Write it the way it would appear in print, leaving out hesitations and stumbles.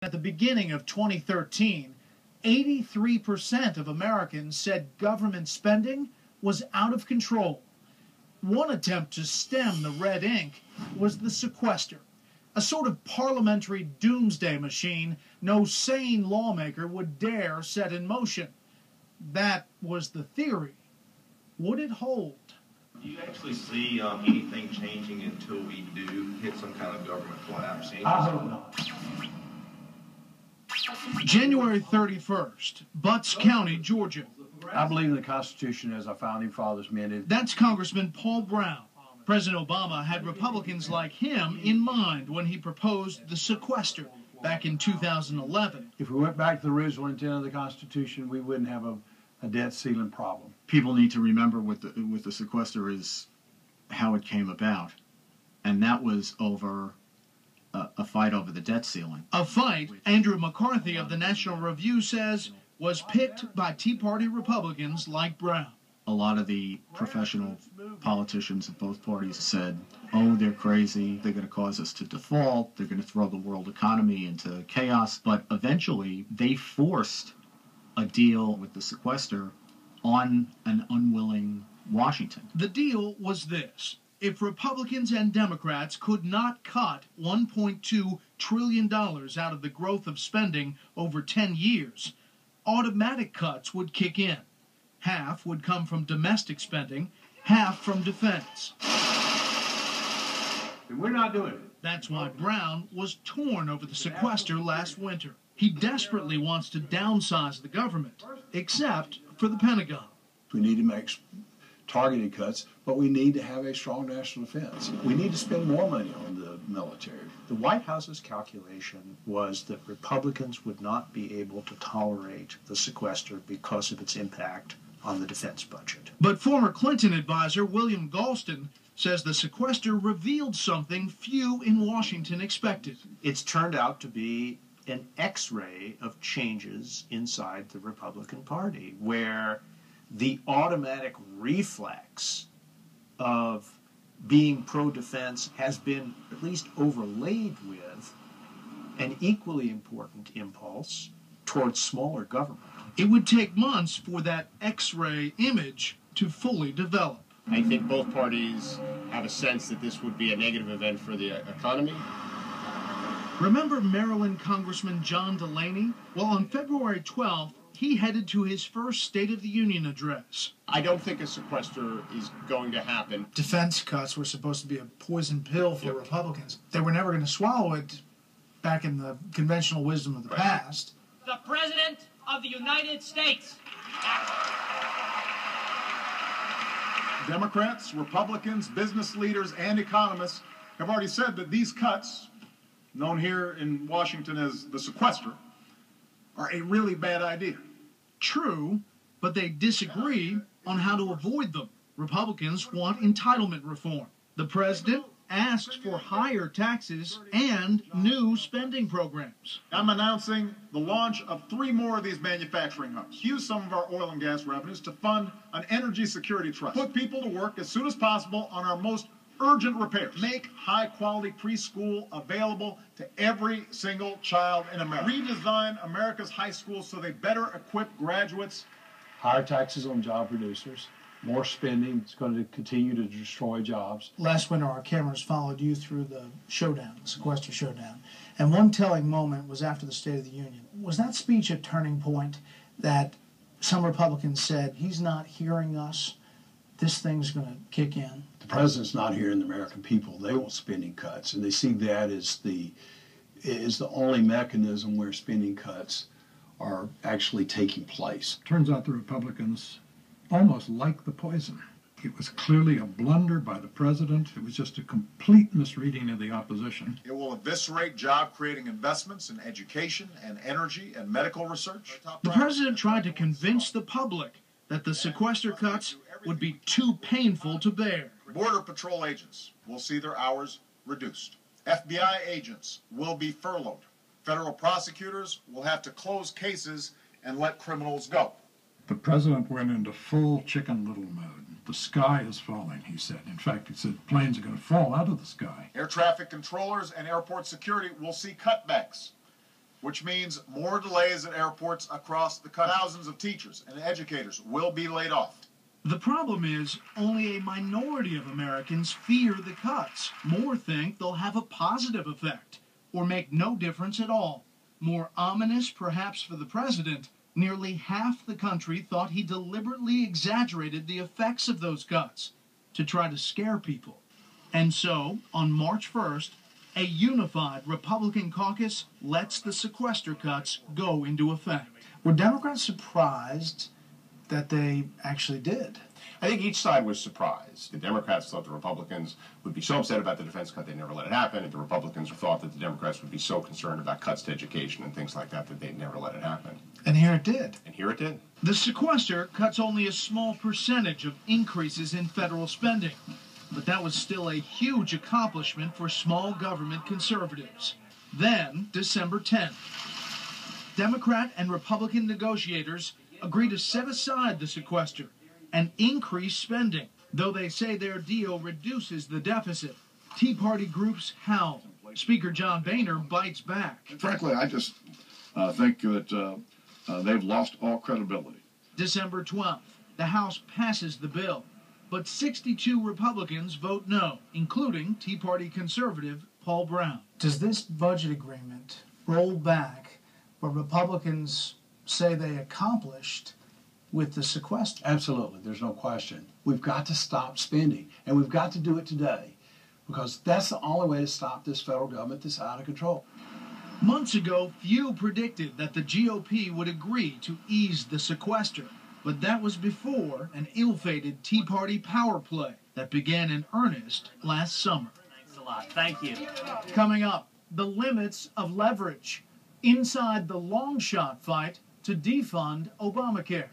At the beginning of 2013, 83% of Americans said government spending was out of control. One attempt to stem the red ink was the sequester, a sort of parliamentary doomsday machine no sane lawmaker would dare set in motion. That was the theory. Would it hold? Do you actually see anything changing until we do hit some kind of government collapse? I hope not. January 31st, Butts County, Georgia. I believe in the Constitution as our founding fathers meant it. That's Congressman Paul Brown. President Obama had Republicans like him in mind when he proposed the sequester back in 2011. If we went back to the original intent of the Constitution, we wouldn't have a debt ceiling problem. People need to remember with the sequester is how it came about, and that was over a fight over the debt ceiling. A fight Andrew McCarthy of the National Review says was picked by Tea Party Republicans like Brown. A lot of the professional politicians of both parties said, oh, they're crazy, they're going to cause us to default, they're going to throw the world economy into chaos. But eventually they forced a deal with the sequester on an unwilling Washington. The deal was this. If Republicans and Democrats could not cut $1.2 trillion out of the growth of spending over 10 years, automatic cuts would kick in. Half would come from domestic spending, half from defense. And we're not doing it. That's why Brown was torn over the sequester last winter. He desperately wants to downsize the government, except for the Pentagon. We need to make targeted cuts, but we need to have a strong national defense. We need to spend more money on the military. The White House's calculation was that Republicans would not be able to tolerate the sequester because of its impact on the defense budget. But former Clinton advisor William Galston says the sequester revealed something few in Washington expected. It's turned out to be an X-ray of changes inside the Republican Party, where the automatic reflex of being pro-defense has been at least overlaid with an equally important impulse towards smaller government. It would take months for that X-ray image to fully develop. I think both parties have a sense that this would be a negative event for the economy. Remember Maryland Congressman John Delaney? Well, on February 12th, he headed to his first State of the Union address. I don't think a sequester is going to happen. Defense cuts were supposed to be a poison pill for Republicans. They were never going to swallow it back in the conventional wisdom of the past. The President of the United States. Democrats, Republicans, business leaders, and economists have already said that these cuts, known here in Washington as the sequester, are a really bad idea. True, but they disagree on how to avoid them. Republicans want entitlement reform. The president asks for higher taxes and new spending programs. I'm announcing the launch of 3 more of these manufacturing hubs. Use some of our oil and gas revenues to fund an energy security trust. Put people to work as soon as possible on our most urgent repairs. Make high-quality preschool available to every single child in America. Redesign America's high schools so they better equip graduates. Higher taxes on job producers, more spending. It's going to continue to destroy jobs. Last winter, our cameras followed you through the showdown, the sequester showdown. And one telling moment was after the State of the Union. Was that speech a turning point that some Republicans said, he's not hearing us, this thing's going to kick in? The president's not hearing the American people. They want spending cuts, and they see that as the only mechanism where spending cuts are actually taking place. Turns out the Republicans almost like the poison. It was clearly a blunder by the president. It was just a complete misreading of the opposition. It will eviscerate job-creating investments in education and energy and medical research. The president tried to convince the public that the sequester cuts would be too painful to bear. Border Patrol agents will see their hours reduced. FBI agents will be furloughed. Federal prosecutors will have to close cases and let criminals go. The president went into full Chicken Little mode. The sky is falling, he said. In fact, he said planes are going to fall out of the sky. Air traffic controllers and airport security will see cutbacks. which means more delays at airports across the country. Thousands of teachers and educators will be laid off. The problem is only a minority of Americans fear the cuts. More think they'll have a positive effect or make no difference at all. More ominous, perhaps, for the president, nearly half the country thought he deliberately exaggerated the effects of those cuts to try to scare people. And so, on March 1st, a unified Republican caucus lets the sequester cuts go into effect. Were Democrats surprised that they actually did? I think each side was surprised. The Democrats thought the Republicans would be so upset about the defense cut they'd never let it happen, and the Republicans thought that the Democrats would be so concerned about cuts to education and things like that that they'd never let it happen. And here it did. And here it did. The sequester cuts only a small percentage of increases in federal spending, but that was still a huge accomplishment for small government conservatives. Then, December 10th, Democrat and Republican negotiators agree to set aside the sequester and increase spending, though they say their deal reduces the deficit. Tea Party groups howl. Speaker John Boehner bites back. Frankly, I just think that they've lost all credibility. December 12th, the House passes the bill, but 62 Republicans vote no, including Tea Party conservative Paul Brown. Does this budget agreement roll back what Republicans say they accomplished with the sequester? Absolutely, there's no question. We've got to stop spending, and we've got to do it today, because that's the only way to stop this federal government that's out of control. Months ago, few predicted that the GOP would agree to ease the sequester, but that was before an ill-fated Tea Party power play that began in earnest last summer. Thanks a lot. Thank you. Coming up, the limits of leverage inside the long shot fight to defund Obamacare.